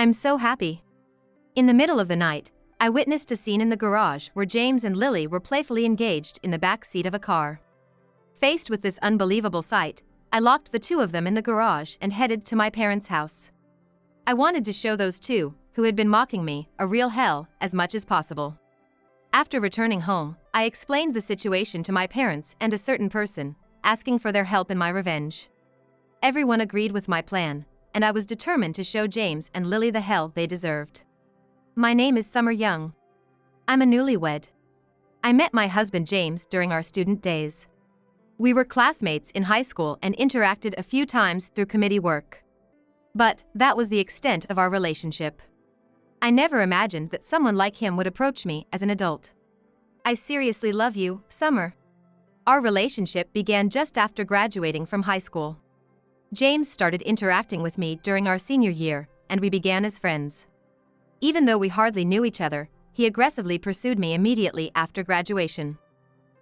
I'm so happy. In the middle of the night, I witnessed a scene in the garage where James and Lily were playfully engaged in the back seat of a car. Faced with this unbelievable sight, I locked the two of them in the garage and headed to my parents' house. I wanted to show those two, who had been mocking me, a real hell, as much as possible. After returning home, I explained the situation to my parents and a certain person, asking for their help in my revenge. Everyone agreed with my plan, and I was determined to show James and Lily the hell they deserved. My name is Summer Young. I'm a newlywed. I met my husband James during our student days. We were classmates in high school and interacted a few times through committee work. But that was the extent of our relationship. I never imagined that someone like him would approach me as an adult. I seriously love you, Summer. Our relationship began just after graduating from high school. James started interacting with me during our senior year, and we began as friends. Even though we hardly knew each other, he aggressively pursued me immediately after graduation.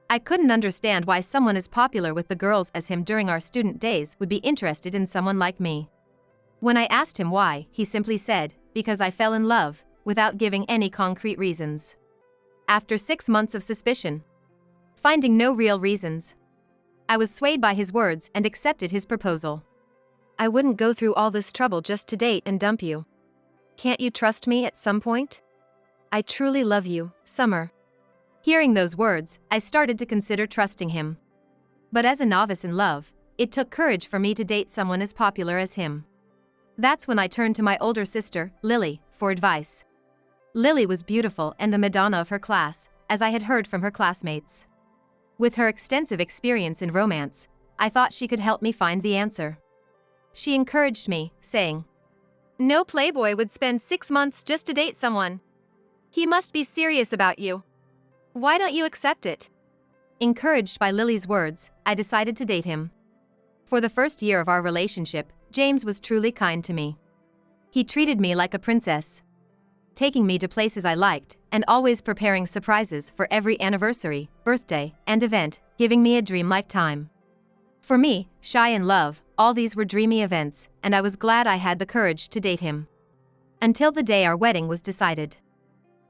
I couldn't understand why someone as popular with the girls as him during our student days would be interested in someone like me. When I asked him why, he simply said, "Because I fell in love," without giving any concrete reasons. After 6 months of suspicion, finding no real reasons, I was swayed by his words and accepted his proposal. I wouldn't go through all this trouble just to date and dump you. Can't you trust me at some point? I truly love you, Summer. Hearing those words, I started to consider trusting him. But as a novice in love, it took courage for me to date someone as popular as him. That's when I turned to my older sister, Lily, for advice. Lily was beautiful and the Madonna of her class, as I had heard from her classmates. With her extensive experience in romance, I thought she could help me find the answer. She encouraged me, saying, "No playboy would spend 6 months just to date someone. He must be serious about you. Why don't you accept it?" Encouraged by Lily's words, I decided to date him. For the first year of our relationship, James was truly kind to me. He treated me like a princess, taking me to places I liked, and always preparing surprises for every anniversary, birthday, and event, giving me a dreamlike time. For me, shy in love, all these were dreamy events, and I was glad I had the courage to date him. Until the day our wedding was decided.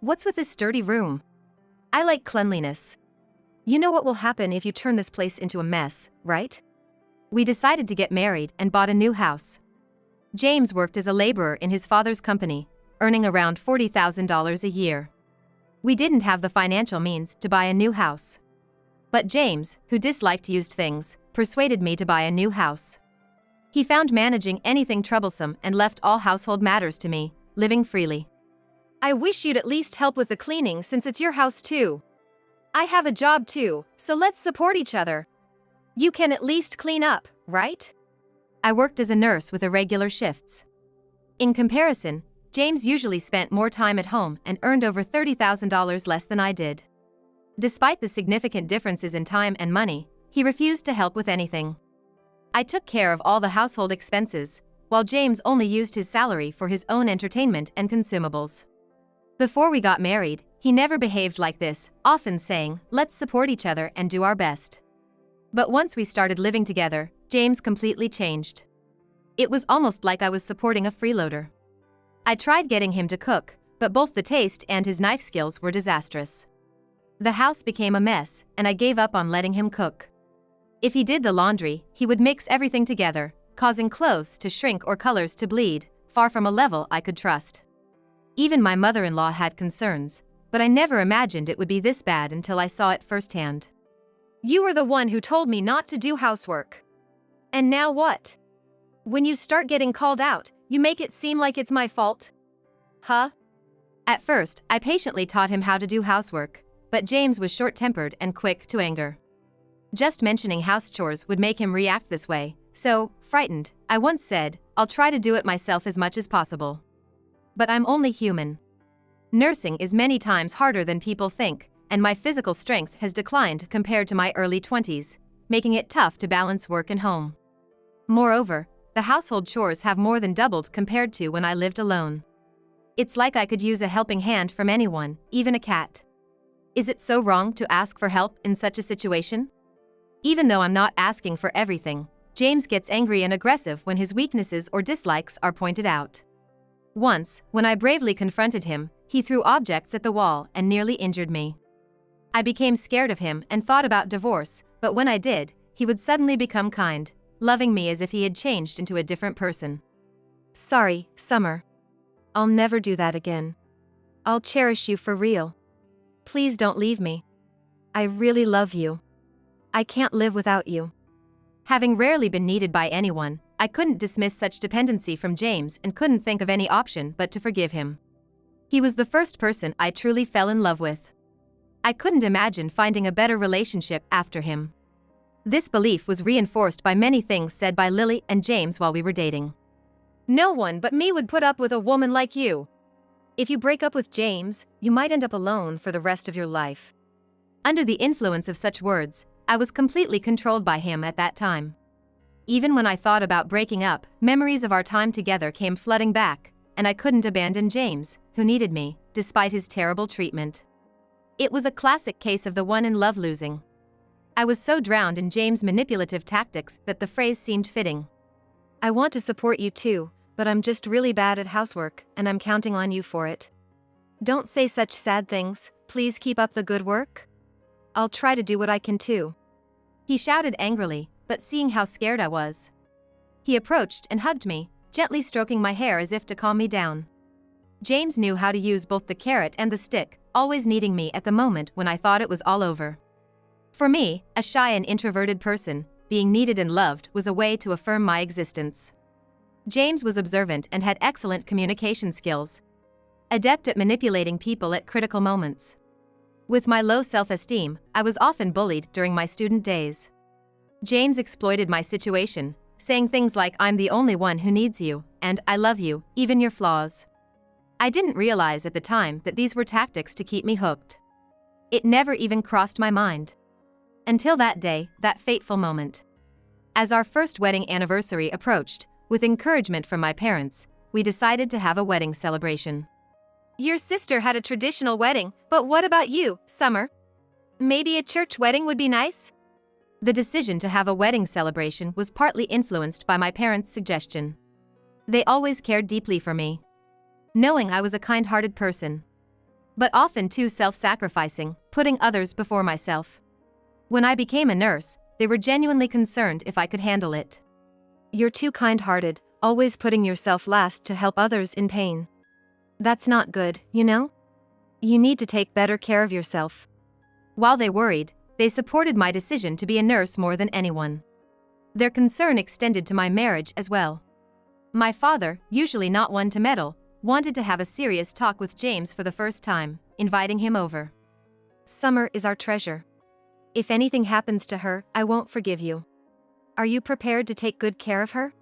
What's with this sturdy room? I like cleanliness. You know what will happen if you turn this place into a mess, right? We decided to get married and bought a new house. James worked as a laborer in his father's company, earning around $40,000 a year. We didn't have the financial means to buy a new house. But James, who disliked used things, persuaded me to buy a new house. He found managing anything troublesome and left all household matters to me, living freely. I wish you'd at least help with the cleaning since it's your house too. I have a job too, so let's support each other. You can at least clean up, right? I worked as a nurse with irregular shifts. In comparison, James usually spent more time at home and earned over $30,000 less than I did. Despite the significant differences in time and money, he refused to help with anything. I took care of all the household expenses, while James only used his salary for his own entertainment and consumables. Before we got married, he never behaved like this, often saying, "Let's support each other and do our best." But once we started living together, James completely changed. It was almost like I was supporting a freeloader. I tried getting him to cook, but both the taste and his knife skills were disastrous. The house became a mess, and I gave up on letting him cook. If he did the laundry, he would mix everything together, causing clothes to shrink or colors to bleed, far from a level I could trust. Even my mother-in-law had concerns, but I never imagined it would be this bad until I saw it firsthand. You were the one who told me not to do housework. And now what? When you start getting called out, you make it seem like it's my fault. Huh? At first, I patiently taught him how to do housework, but James was short-tempered and quick to anger. Just mentioning house chores would make him react this way, so, frightened, I once said, "I'll try to do it myself as much as possible." But I'm only human. Nursing is many times harder than people think, and my physical strength has declined compared to my early 20s, making it tough to balance work and home. Moreover, the household chores have more than doubled compared to when I lived alone. It's like I could use a helping hand from anyone, even a cat. Is it so wrong to ask for help in such a situation? Even though I'm not asking for everything, James gets angry and aggressive when his weaknesses or dislikes are pointed out. Once, when I bravely confronted him, he threw objects at the wall and nearly injured me. I became scared of him and thought about divorce, but when I did, he would suddenly become kind, loving me as if he had changed into a different person. Sorry, Summer. I'll never do that again. I'll cherish you for real. Please don't leave me. I really love you. I can't live without you. Having rarely been needed by anyone, I couldn't dismiss such dependency from James and couldn't think of any option but to forgive him. He was the first person I truly fell in love with. I couldn't imagine finding a better relationship after him. This belief was reinforced by many things said by Lily and James while we were dating. No one but me would put up with a woman like you. If you break up with James, you might end up alone for the rest of your life. Under the influence of such words, I was completely controlled by him at that time. Even when I thought about breaking up, memories of our time together came flooding back, and I couldn't abandon James, who needed me, despite his terrible treatment. It was a classic case of the one in love losing. I was so drowned in James' manipulative tactics that the phrase seemed fitting. I want to support you too, but I'm just really bad at housework, and I'm counting on you for it. Don't say such sad things, please keep up the good work. I'll try to do what I can too. He shouted angrily, but seeing how scared I was, he approached and hugged me, gently stroking my hair as if to calm me down. James knew how to use both the carrot and the stick, always needing me at the moment when I thought it was all over. For me, a shy and introverted person, being needed and loved was a way to affirm my existence. James was observant and had excellent communication skills, adept at manipulating people at critical moments. With my low self-esteem, I was often bullied during my student days. James exploited my situation, saying things like "I'm the only one who needs you," and "I love you, even your flaws." I didn't realize at the time that these were tactics to keep me hooked. It never even crossed my mind. Until that day, that fateful moment. As our first wedding anniversary approached, with encouragement from my parents, we decided to have a wedding celebration. Your sister had a traditional wedding, but what about you, Summer? Maybe a church wedding would be nice? The decision to have a wedding celebration was partly influenced by my parents' suggestion. They always cared deeply for me, knowing I was a kind-hearted person, but often too self-sacrificing, putting others before myself. When I became a nurse, they were genuinely concerned if I could handle it. You're too kind-hearted, always putting yourself last to help others in pain. That's not good, you know? You need to take better care of yourself. While they worried, they supported my decision to be a nurse more than anyone. Their concern extended to my marriage as well. My father, usually not one to meddle, wanted to have a serious talk with James for the first time, inviting him over. Summer is our treasure. If anything happens to her, I won't forgive you. Are you prepared to take good care of her?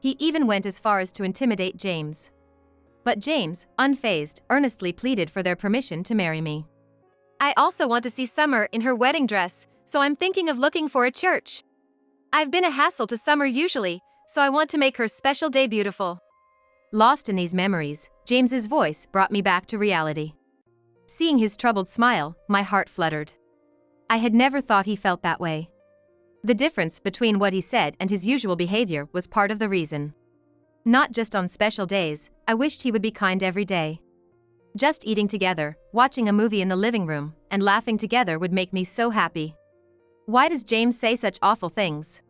He even went as far as to intimidate James. But James, unfazed, earnestly pleaded for their permission to marry me. I also want to see Summer in her wedding dress, so I'm thinking of looking for a church. I've been a hassle to Summer usually, so I want to make her special day beautiful. Lost in these memories, James's voice brought me back to reality. Seeing his troubled smile, my heart fluttered. I had never thought he felt that way. The difference between what he said and his usual behavior was part of the reason. Not just on special days, I wished he would be kind every day. Just eating together, watching a movie in the living room, and laughing together would make me so happy. Why does James say such awful things?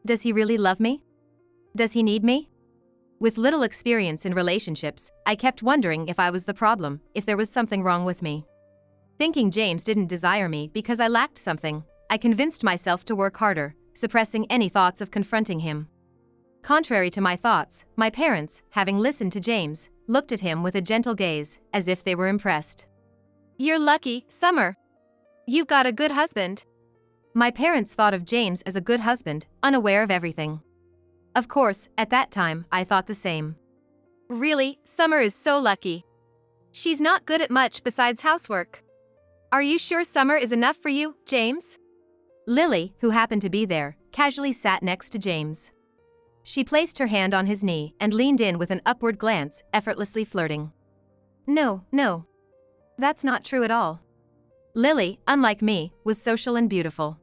Does he really love me? Does he need me? With little experience in relationships, I kept wondering if I was the problem, if there was something wrong with me. Thinking James didn't desire me because I lacked something, I convinced myself to work harder, suppressing any thoughts of confronting him. Contrary to my thoughts, my parents, having listened to James, looked at him with a gentle gaze, as if they were impressed. You're lucky, Summer. You've got a good husband. My parents thought of James as a good husband, unaware of everything. Of course, at that time, I thought the same. Really, Summer is so lucky. She's not good at much besides housework. Are you sure Summer is enough for you, James? Lily, who happened to be there, casually sat next to James. She placed her hand on his knee and leaned in with an upward glance, effortlessly flirting. No. That's not true at all. Lily, unlike me, was social and beautiful.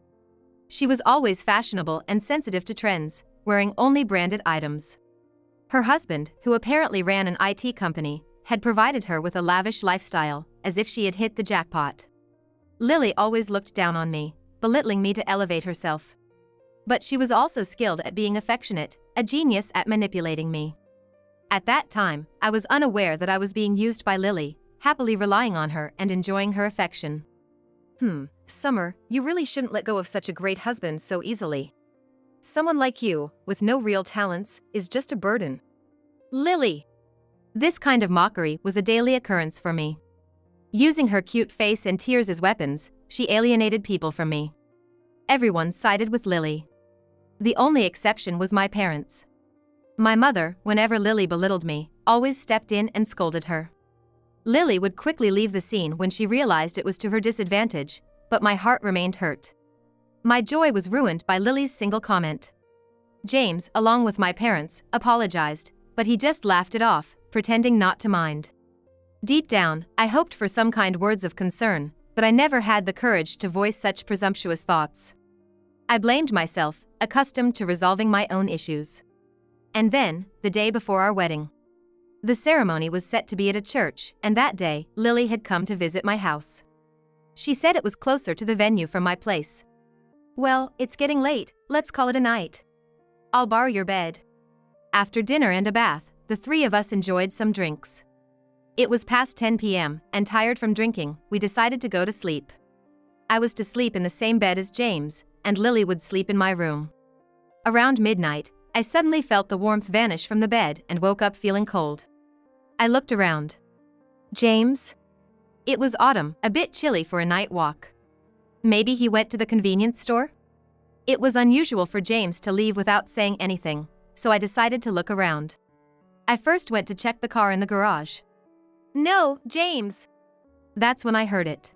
She was always fashionable and sensitive to trends, wearing only branded items. Her husband, who apparently ran an IT company, had provided her with a lavish lifestyle, as if she had hit the jackpot. Lily always looked down on me, belittling me to elevate herself. But she was also skilled at being affectionate, a genius at manipulating me. At that time, I was unaware that I was being used by Lily, happily relying on her and enjoying her affection. Summer, you really shouldn't let go of such a great husband so easily. Someone like you, with no real talents, is just a burden. Lily! This kind of mockery was a daily occurrence for me. Using her cute face and tears as weapons, she alienated people from me. Everyone sided with Lily. The only exception was my parents. My mother, whenever Lily belittled me, always stepped in and scolded her. Lily would quickly leave the scene when she realized it was to her disadvantage, but my heart remained hurt. My joy was ruined by Lily's single comment. James, along with my parents, apologized, but he just laughed it off, pretending not to mind. Deep down, I hoped for some kind words of concern, but I never had the courage to voice such presumptuous thoughts. I blamed myself, accustomed to resolving my own issues. And then, the day before our wedding. The ceremony was set to be at a church, and that day, Lily had come to visit my house. She said it was closer to the venue from my place. Well, it's getting late, let's call it a night. I'll borrow your bed. After dinner and a bath, the three of us enjoyed some drinks. It was past 10 p.m., and tired from drinking, we decided to go to sleep. I was to sleep in the same bed as James, and Lily would sleep in my room. Around midnight, I suddenly felt the warmth vanish from the bed and woke up feeling cold. I looked around. James? It was autumn, a bit chilly for a night walk. Maybe he went to the convenience store? It was unusual for James to leave without saying anything, so I decided to look around. I first went to check the car in the garage. No, James! That's when I heard it.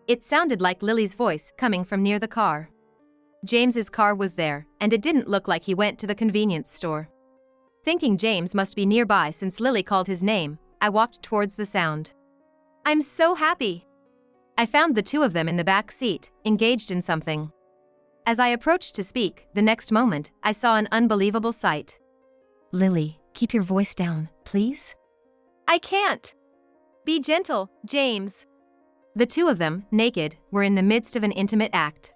It sounded like Lily's voice coming from near the car. James's car was there, and it didn't look like he went to the convenience store. Thinking James must be nearby since Lily called his name, I walked towards the sound. I'm so happy! I found the two of them in the back seat, engaged in something. As I approached to speak, the next moment, I saw an unbelievable sight. Lily, keep your voice down, please. I can't! Be gentle, James. The two of them, naked, were in the midst of an intimate act.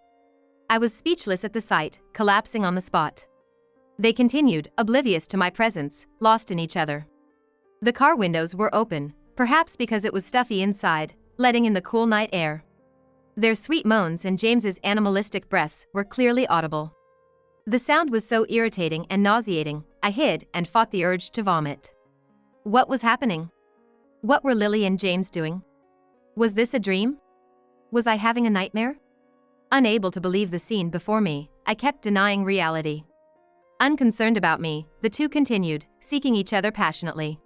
I was speechless at the sight, collapsing on the spot. They continued, oblivious to my presence, lost in each other. The car windows were open, perhaps because it was stuffy inside, letting in the cool night air. Their sweet moans and James's animalistic breaths were clearly audible. The sound was so irritating and nauseating, I hid and fought the urge to vomit. What was happening? What were Lily and James doing? Was this a dream? Was I having a nightmare? Unable to believe the scene before me, I kept denying reality. Unconcerned about me, the two continued, seeking each other passionately.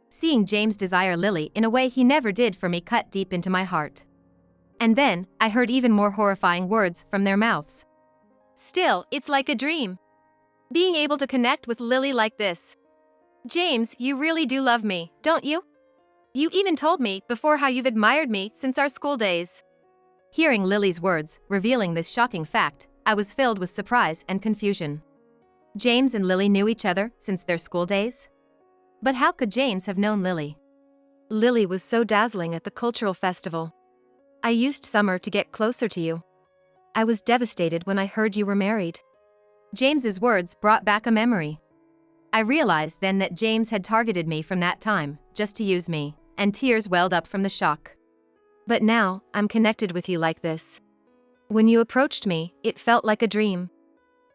Seeing James desire Lily in a way he never did for me cut deep into my heart. And then, I heard even more horrifying words from their mouths. Still, it's like a dream. Being able to connect with Lily like this. James, you really do love me, don't you? You even told me before how you've admired me since our school days. Hearing Lily's words, revealing this shocking fact, I was filled with surprise and confusion. James and Lily knew each other since their school days? But how could James have known Lily? Lily was so dazzling at the cultural festival. I used Summer to get closer to you. I was devastated when I heard you were married. James's words brought back a memory. I realized then that James had targeted me from that time, just to use me, and tears welled up from the shock. But now, I'm connected with you like this. When you approached me, it felt like a dream.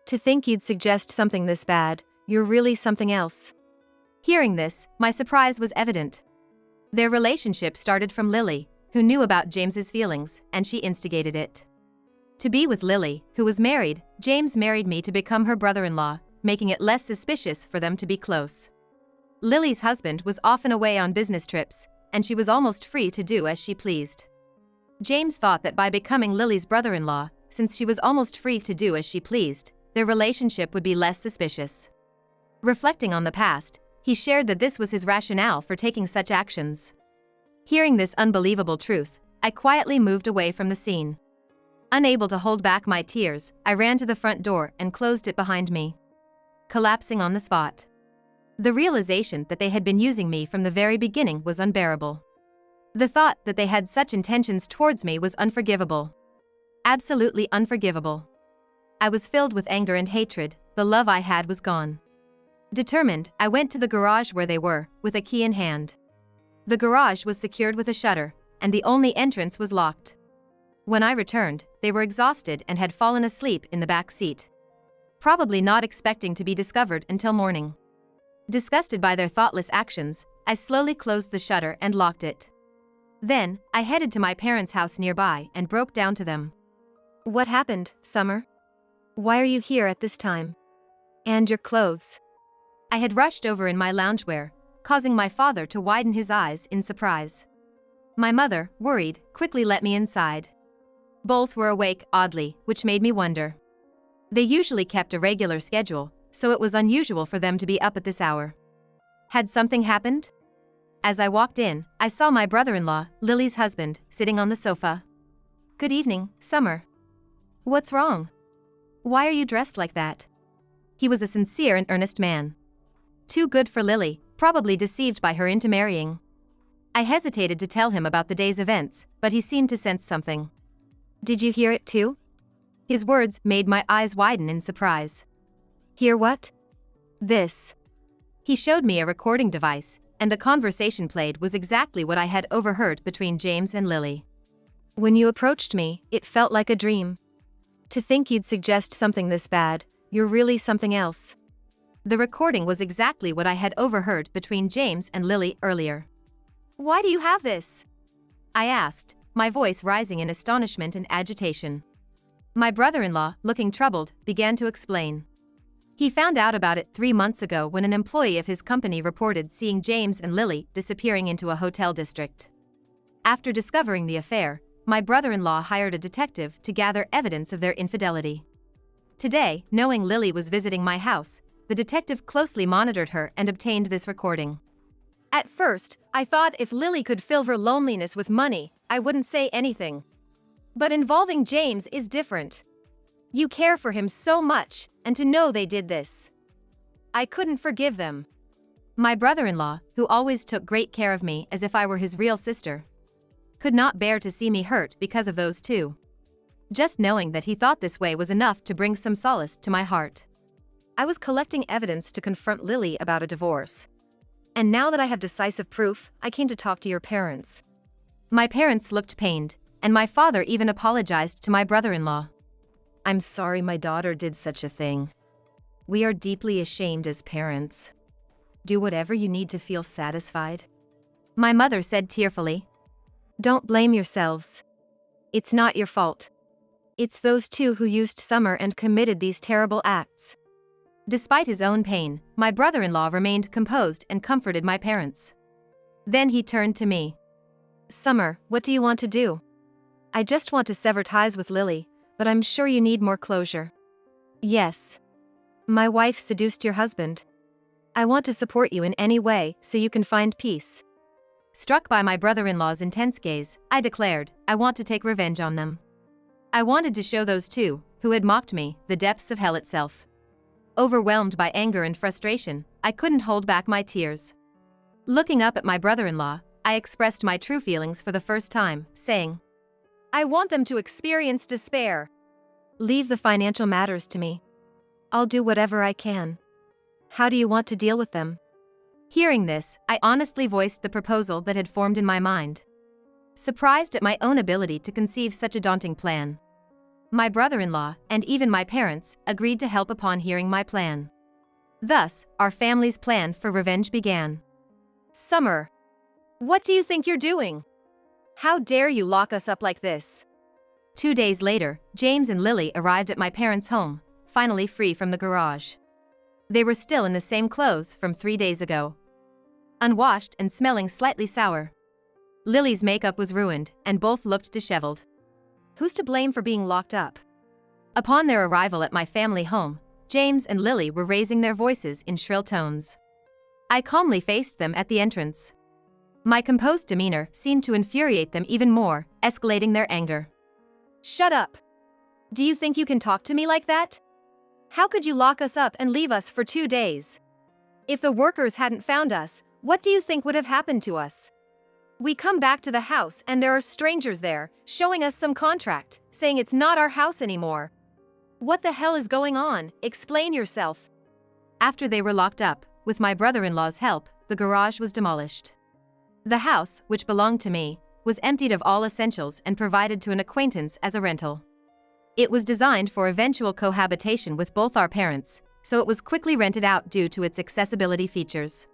To think you'd suggest something this bad, you're really something else. Hearing this, my surprise was evident. Their relationship started from Lily, who knew about James's feelings, and she instigated it. To be with Lily, who was married, James married me to become her brother-in-law, making it less suspicious for them to be close. Lily's husband was often away on business trips, and she was almost free to do as she pleased. James thought that by becoming Lily's brother-in-law, since she was almost free to do as she pleased, their relationship would be less suspicious. Reflecting on the past, he shared that this was his rationale for taking such actions. Hearing this unbelievable truth, I quietly moved away from the scene. Unable to hold back my tears, I ran to the front door and closed it behind me. Collapsing on the spot. The realization that they had been using me from the very beginning was unbearable. The thought that they had such intentions towards me was unforgivable. Absolutely unforgivable. I was filled with anger and hatred. The love I had was gone. Determined, I went to the garage where they were, with a key in hand. The garage was secured with a shutter, and the only entrance was locked. When I returned, they were exhausted and had fallen asleep in the back seat. Probably not expecting to be discovered until morning. Disgusted by their thoughtless actions, I slowly closed the shutter and locked it. Then, I headed to my parents' house nearby and broke down to them. What happened, Summer? Why are you here at this time? And your clothes? I had rushed over in my loungewear, causing my father to widen his eyes in surprise. My mother, worried, quickly let me inside. Both were awake, oddly, which made me wonder. They usually kept a regular schedule, so it was unusual for them to be up at this hour. Had something happened? As I walked in, I saw my brother-in-law, Lily's husband, sitting on the sofa. Good evening, Summer. What's wrong? Why are you dressed like that? He was a sincere and earnest man. Too good for Lily, probably deceived by her into marrying. I hesitated to tell him about the day's events, but he seemed to sense something. Did you hear it too? His words made my eyes widen in surprise. Hear what? This. He showed me a recording device, and the conversation played was exactly what I had overheard between James and Lily. When you approached me, it felt like a dream. To think you'd suggest something this bad, you're really something else. The recording was exactly what I had overheard between James and Lily earlier. Why do you have this? I asked, my voice rising in astonishment and agitation. My brother-in-law, looking troubled, began to explain. He found out about it 3 months ago when an employee of his company reported seeing James and Lily disappearing into a hotel district. After discovering the affair, my brother-in-law hired a detective to gather evidence of their infidelity. Today, knowing Lily was visiting my house, the detective closely monitored her and obtained this recording. At first, I thought if Lily could fill her loneliness with money, I wouldn't say anything. But involving James is different. You care for him so much, and to know they did this. I couldn't forgive them. My brother-in-law, who always took great care of me as if I were his real sister, could not bear to see me hurt because of those two. Just knowing that he thought this way was enough to bring some solace to my heart. I was collecting evidence to confront Lily about a divorce. And now that I have decisive proof, I came to talk to your parents. My parents looked pained, and my father even apologized to my brother-in-law. I'm sorry my daughter did such a thing. We are deeply ashamed as parents. Do whatever you need to feel satisfied. My mother said tearfully. Don't blame yourselves. It's not your fault. It's those two who used Summer and committed these terrible acts. Despite his own pain, my brother-in-law remained composed and comforted my parents. Then he turned to me. Summer, what do you want to do? I just want to sever ties with Lily, but I'm sure you need more closure. Yes. My wife seduced your husband. I want to support you in any way so you can find peace. Struck by my brother-in-law's intense gaze, I declared, I want to take revenge on them. I wanted to show those two, who had mocked me, the depths of hell itself. Overwhelmed by anger and frustration, I couldn't hold back my tears. Looking up at my brother-in-law, I expressed my true feelings for the first time, saying, I want them to experience despair. Leave the financial matters to me. I'll do whatever I can. How do you want to deal with them? Hearing this, I honestly voiced the proposal that had formed in my mind. Surprised at my own ability to conceive such a daunting plan. My brother-in-law, and even my parents, agreed to help upon hearing my plan. Thus, our family's plan for revenge began. Summer, what do you think you're doing? How dare you lock us up like this? 2 days later, James and Lily arrived at my parents' home, finally free from the garage. They were still in the same clothes from 3 days ago. Unwashed and smelling slightly sour. Lily's makeup was ruined, and both looked disheveled. Who's to blame for being locked up? Upon their arrival at my family home, James and Lily were raising their voices in shrill tones. I calmly faced them at the entrance. My composed demeanor seemed to infuriate them even more, escalating their anger. Shut up! Do you think you can talk to me like that? How could you lock us up and leave us for 2 days? If the workers hadn't found us, what do you think would have happened to us? We come back to the house and there are strangers there, showing us some contract, saying it's not our house anymore. What the hell is going on? Explain yourself. After they were locked up, with my brother-in-law's help, the garage was demolished. The house, which belonged to me, was emptied of all essentials and provided to an acquaintance as a rental. It was designed for eventual cohabitation with both our parents, so it was quickly rented out due to its accessibility features.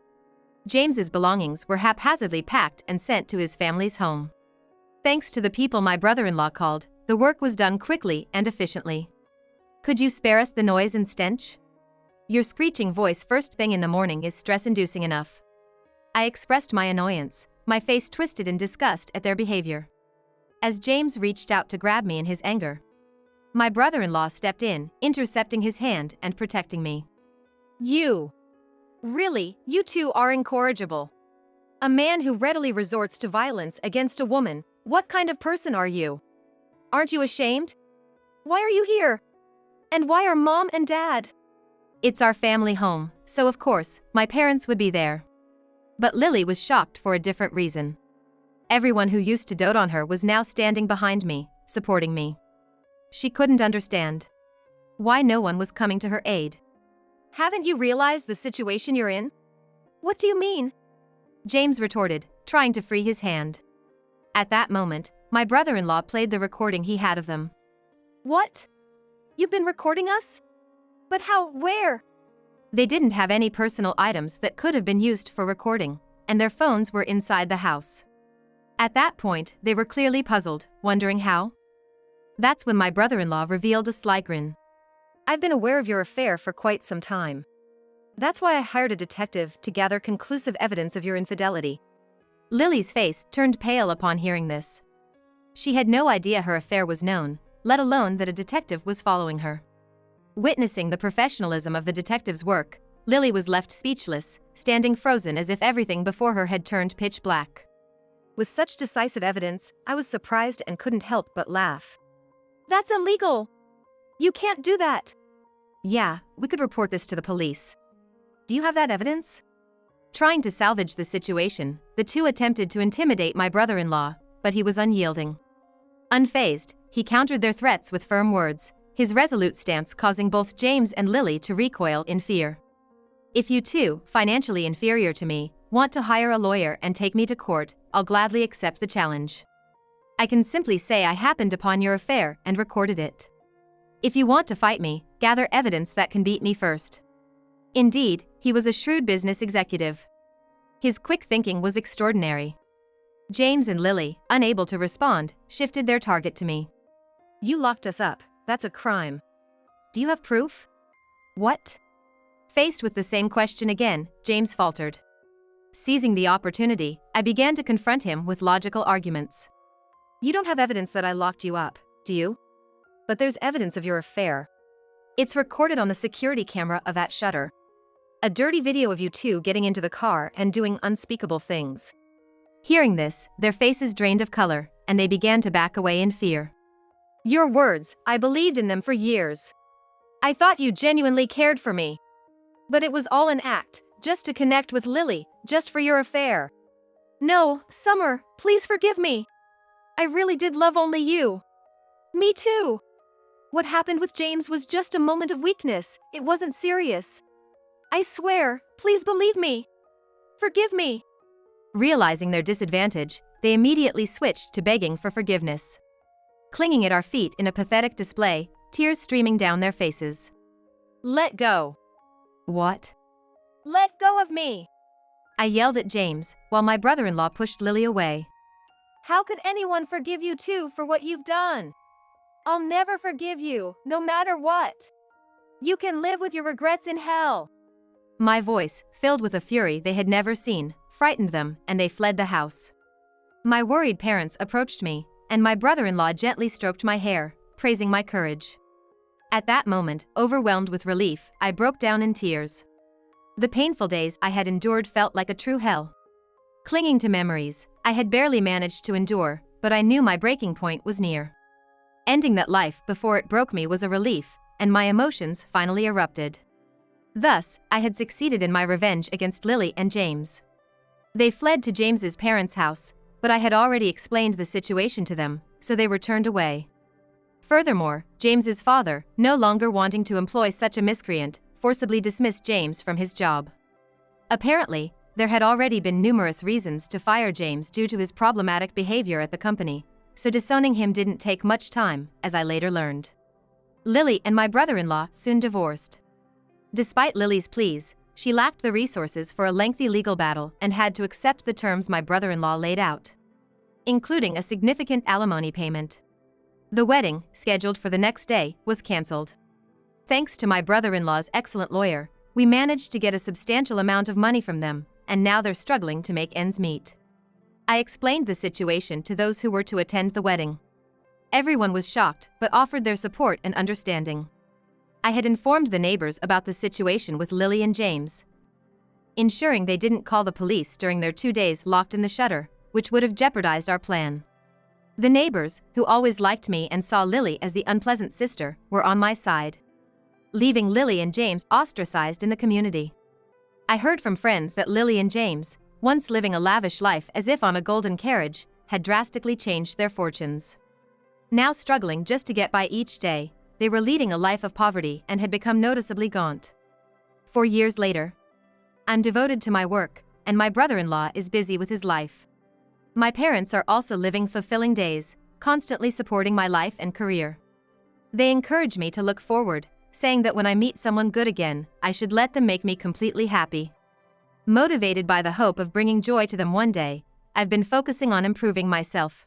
James's belongings were haphazardly packed and sent to his family's home. Thanks to the people my brother-in-law called, the work was done quickly and efficiently. Could you spare us the noise and stench? Your screeching voice first thing in the morning is stress-inducing enough. I expressed my annoyance, my face twisted in disgust at their behavior. As James reached out to grab me in his anger, my brother-in-law stepped in, intercepting his hand and protecting me. You. Really, you two are incorrigible. A man who readily resorts to violence against a woman, what kind of person are you? Aren't you ashamed? Why are you here? And why are Mom and Dad? It's our family home, so of course, my parents would be there. But Lily was shocked for a different reason. Everyone who used to dote on her was now standing behind me, supporting me. She couldn't understand why no one was coming to her aid. Haven't you realized the situation you're in? What do you mean? James retorted, trying to free his hand. At that moment, my brother-in-law played the recording he had of them. What? You've been recording us? But how, where? They didn't have any personal items that could have been used for recording, and their phones were inside the house. At that point, they were clearly puzzled, wondering how. That's when my brother-in-law revealed a sly grin. I've been aware of your affair for quite some time. That's why I hired a detective to gather conclusive evidence of your infidelity. Lily's face turned pale upon hearing this. She had no idea her affair was known, let alone that a detective was following her. Witnessing the professionalism of the detective's work, Lily was left speechless, standing frozen as if everything before her had turned pitch black. With such decisive evidence, I was surprised and couldn't help but laugh. That's illegal! You can't do that! Yeah, we could report this to the police. Do you have that evidence? Trying to salvage the situation, the two attempted to intimidate my brother-in-law, but he was unyielding. Unfazed, he countered their threats with firm words, his resolute stance causing both James and Lily to recoil in fear. If you two, financially inferior to me, want to hire a lawyer and take me to court, I'll gladly accept the challenge. I can simply say I happened upon your affair and recorded it. If you want to fight me, gather evidence that can beat me first. Indeed, he was a shrewd business executive. His quick thinking was extraordinary. James and Lily, unable to respond, shifted their target to me. You locked us up. That's a crime. Do you have proof? What? Faced with the same question again, James faltered. Seizing the opportunity, I began to confront him with logical arguments. You don't have evidence that I locked you up, do you? But there's evidence of your affair. It's recorded on the security camera of that shutter. A dirty video of you two getting into the car and doing unspeakable things. Hearing this, their faces drained of color, and they began to back away in fear. Your words, I believed in them for years. I thought you genuinely cared for me. But it was all an act, just to connect with Lily, just for your affair. No, Summer, please forgive me. I really did love only you. Me too. What happened with James was just a moment of weakness, it wasn't serious. I swear, please believe me. Forgive me. Realizing their disadvantage, they immediately switched to begging for forgiveness. Clinging at our feet in a pathetic display, tears streaming down their faces. Let go. What? Let go of me. I yelled at James, while my brother-in-law pushed Lily away. How could anyone forgive you two for what you've done? I'll never forgive you, no matter what. You can live with your regrets in hell. My voice, filled with a fury they had never seen, frightened them, and they fled the house. My worried parents approached me, and my brother-in-law gently stroked my hair, praising my courage. At that moment, overwhelmed with relief, I broke down in tears. The painful days I had endured felt like a true hell. Clinging to memories, I had barely managed to endure, but I knew my breaking point was near. Ending that life before it broke me was a relief, and my emotions finally erupted. Thus, I had succeeded in my revenge against Lily and James. They fled to James's parents' house, but I had already explained the situation to them, so they were turned away. Furthermore, James's father, no longer wanting to employ such a miscreant, forcibly dismissed James from his job. Apparently, there had already been numerous reasons to fire James due to his problematic behavior at the company, so disowning him didn't take much time, as I later learned. Lily and my brother-in-law soon divorced. Despite Lily's pleas, she lacked the resources for a lengthy legal battle and had to accept the terms my brother-in-law laid out, including a significant alimony payment. The wedding, scheduled for the next day, was cancelled. Thanks to my brother-in-law's excellent lawyer, we managed to get a substantial amount of money from them, and now they're struggling to make ends meet. I explained the situation to those who were to attend the wedding. Everyone was shocked but offered their support and understanding. I had informed the neighbors about the situation with Lily and James, ensuring they didn't call the police during their 2 days locked in the shutter, which would have jeopardized our plan. The neighbors, who always liked me and saw Lily as the unpleasant sister, were on my side, leaving Lily and James ostracized in the community. I heard from friends that Lily and James, once living a lavish life as if on a golden carriage, had drastically changed their fortunes. Now struggling just to get by each day, they were leading a life of poverty and had become noticeably gaunt. 4 years later, I'm devoted to my work, and my brother-in-law is busy with his life. My parents are also living fulfilling days, constantly supporting my life and career. They encourage me to look forward, saying that when I meet someone good again, I should let them make me completely happy. Motivated by the hope of bringing joy to them one day, I've been focusing on improving myself.